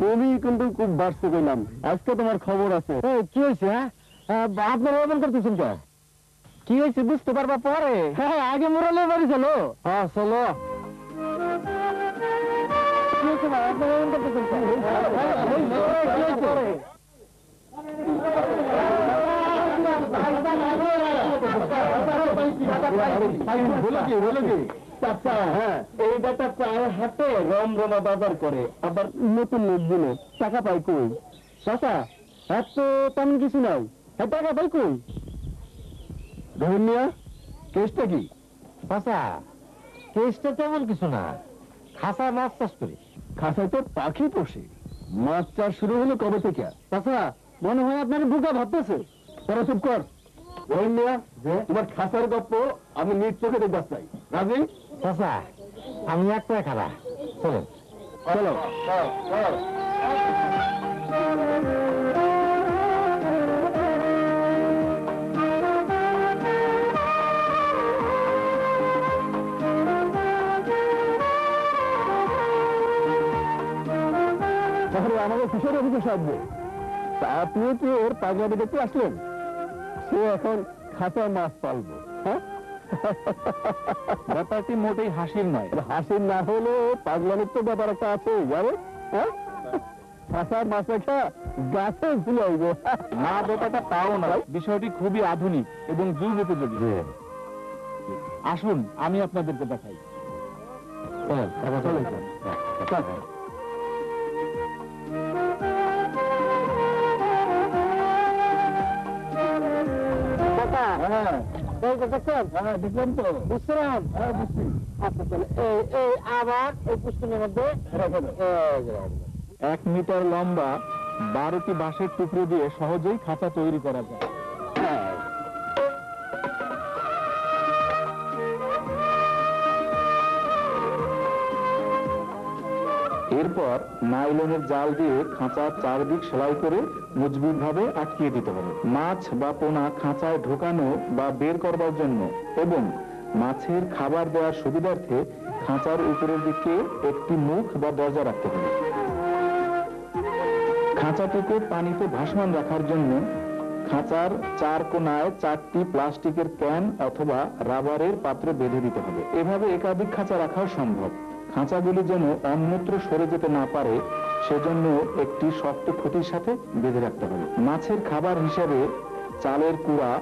তুমি কিন্তু খুব বাড়ছে কইলাম, আজকে তোমার খবর আছে। কি হয়েছে? আপনারা এমন করতেছেন কে? কি হয়েছে বুঝতে পারবা পরে। হ্যাঁ, আগে মোরালের বাড়ি চলো। হ্যাঁ চলো। কি হয়েছে ভাই, আপনারা এমন করতেছেন কে? বলো কি চাচা? হ্যাঁ, এই বেটা চায়ের হাতে রমরমা বাজার করে, আবার নতুন লোকগুলো টাকা পাই কই? চাচা হ্যাঁ তো তেমন কিছু নাই, হ্যাঁ টাকা পাই কই? ধর্মিয়া কেসটা কি? চাচা কেসটা তেমন কিছু না, খাসায় মাছ চাষ করি। খাসায় তো পাখি পোষে, মাছ চাষ শুরু হলো কবে থেকে? চাচা মনে হয় আপনার বুকা ভাবতেছে। তোরা চুপ কর। ধর্মিয়া, তোমার খাসার গপ্প আমি নিজ চোখে দেখতে চাই। রাজি? চাচা আমি একটা খারা, চলো চলো। আমাদের কিশোর অফিসে আসবে, আপনি কি ওর পাগলামি দেখতে আসলেন? সে এখন খাঁচায় মাছ পালবো। হ্যাঁ, ব্যাপারটি মোটেই হাসির নয়। হাসির না হলে পাগলামির তো ব্যাপার একটা আছে, জানো? হ্যাঁ, খাঁচায় মাছ রেখা গাছে ঝুলে হইব না, ব্যাপারটা তাও না। বিষয়টি খুবই আধুনিক এবং যুগ উপযোগী। আসুন আমি আপনাদেরকে দেখাই। দেখলাম তো, বুঝছিলাম। আচ্ছা চলো, এই আবার এই পুষ্করের মধ্যে 1 মিটার লম্বা 12টি বাঁশের টুকরো দিয়ে সহজেই খাঁচা তৈরি করা যায়। এরপর নাইলনের জাল দিয়ে খাঁচার চারদিক সেলাই করে মজবুত ভাবে আটকিয়ে দিতে হবে। মাছ বা পোনা খাঁচায় ঢোকানো বা বের করবার জন্য এবং মাছের খাবার দেওয়ার সুবিধার্থে খাঁচার উপরের দিকে একটি মুখ বা দরজা রাখতে হবে। খাঁচাটিকে পানিতে ভাসমান রাখার জন্য খাঁচার 4 কোণায় 4টি প্লাস্টিকের ক্যান অথবা রাবারের পাত্র বেঁধে দিতে হবে। এভাবে একাধিক খাঁচা রাখাও সম্ভব। খাঁচাগুলি যেন অন্যত্র সরে যেতে না পারে সেজন্য একটি শক্ত খুঁটির সাথে বেঁধে রাখতে হবে। মাছের খাবার হিসাবে চালের কুড়া,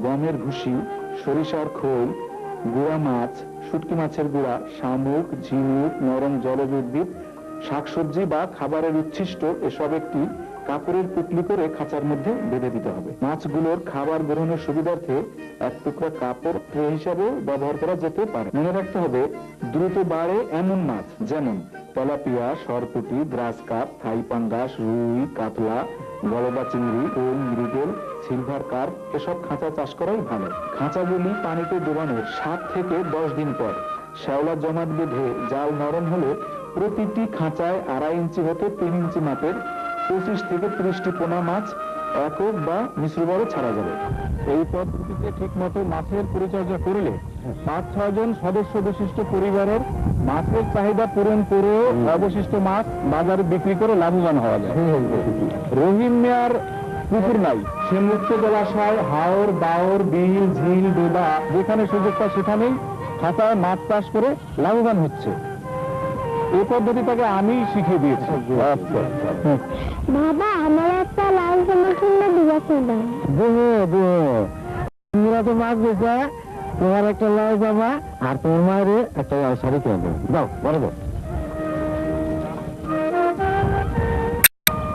গমের ভুসি, সরিষার খোল, গুঁড়া মাছ, শুটকি মাছের গুঁড়া, শামুক, ঝিনুক, নরম জলজ উদ্ভিদ, শাকসবজি বা খাবারের উচ্ছিষ্ট এসব একটি কাপড়ের পুটলি করে খাঁচার মধ্যে বেঁধে দিতে হবে। মাছগুলোর খাবার গ্রহণের সুবিধার্থে 1 টুকরা কাপড় ট্রে হিসাবে ব্যবহার করা যেতে পারে। মনে রাখতে হবে দ্রুত বাড়ে এমন মাছ যেমন তেলাপিয়া, সরপুঁটি, গ্রাস কাপ, থাই পাঙ্গাস, রুই, কাতলা, গলদা চিংড়ি, কই, মৃগেল, সিলভার কার্প এসব খাঁচা চাষ করাই ভালো। খাঁচাগুলি পানিতে ডোবানোর 7 থেকে 10 দিন পর শ্যাওলা জমাট বেঁধে জাল নরম হলে প্রতিটি খাঁচায় 2.5 ইঞ্চি হতে 3 ইঞ্চি মাপের 25 থেকে 30টি পোনা মাছ একক বা মিশ্রভাবে ছাড়া যাবে। এই পদ্ধতিতে ঠিক মতো মাছের পরিচর্যা করলে 5-6 জন সদস্য বিশিষ্ট পরিবারের মাছের চাহিদা পূরণ করেও অবশিষ্ট মাছ বাজারে বিক্রি করে লাভবান হওয়া যায়। রহিম মিয়ার পুকুর নাই, সে মুক্ত জলাশয়, হাওর, বাওর, বিল, ঝিল, ডোবা যেখানে সুযোগ পায় সেখানেই খাঁচায় মাছ চাষ করে লাভবান হচ্ছে। এই পদ্ধতিটাকে আমি শিখিয়ে দিয়েছি। বাবা আমার একটা লাল জামা কিনে দিয়েছিল। তোমরা তো মাছ বেচা, তোমার একটা লাল জামা আর তোমার মায়ের একটা লাল শাড়ি কিনে দেবো। দাও বড় দাও।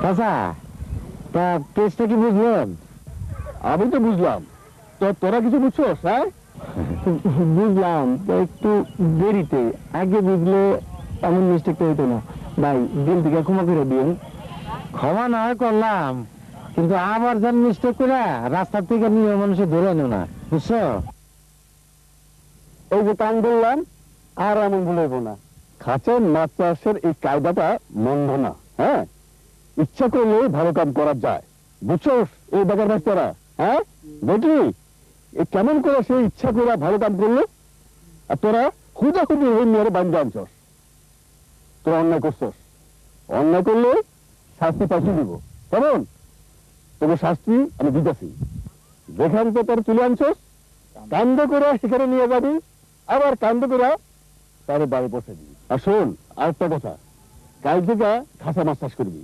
চাচা তা কেসটা কি বুঝলেন? আমি তো বুঝলাম, তো তোরা কিছু বুঝছোস? হ্যাঁ বুঝলাম, একটু দেরিতে, আগে বুঝলে এমন মিস্টেকটা হইতো না। ভাই দিল থেকে ক্ষমা করে দিন। ক্ষমা না হয় করলাম, কিন্তু আবার যেন মিস্টেক করে রাস্তার থেকে নিয়ে মানুষে ধরে আনো না, বুঝছো? এই যে কান বললাম, আর এমন বলব না। খাঁচার মাছ চাষের এই কায়দাটা মন্দ না। হ্যাঁ, ইচ্ছা করলে ভালো কাম করা যায়, বুঝছো? এই বেকার বাচ্চারা, হ্যাঁ দেখি কেমন করে সে ইচ্ছা করে ভালো কাম করলো, আর তোরা হুদাহুদি হয়ে মেয়ের বান্ধা আনছস। তোরা অন্যায় করছস, অন্যায় করলে শাস্তি পাশে দিব। কেমন? তবে শাস্তি আমি দিতেছি। যেখান থেকে তোর তুলে আনছস, কান্দ করে সেখানে নিয়ে যাবি, আবার কান্দ করে তার বাড়ি পৌঁছে দিবি। আর শোন, আরেকটা কথা, কাল থেকে খাসা মাছ চাষ করবি,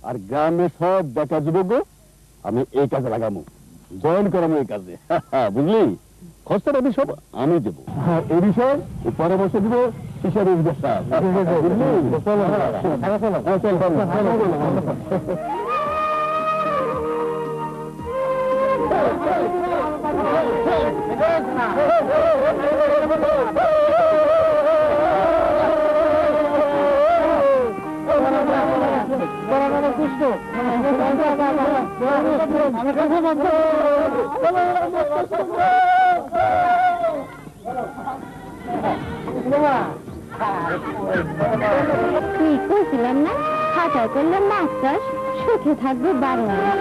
আর গ্রামে সব বেকার যুবক আমি এই কাজে লাগাবো, জয়েন করাবো এই কাজে। বুঝলি? খরচাটা আমি সব আমি দেবো। এই বিষয়ে পরামর্শ দিব হিসাবে কি কইছিলাম না, খাঁচায় করলে মাছ চাষ সুখে থাকবে 12 মাস।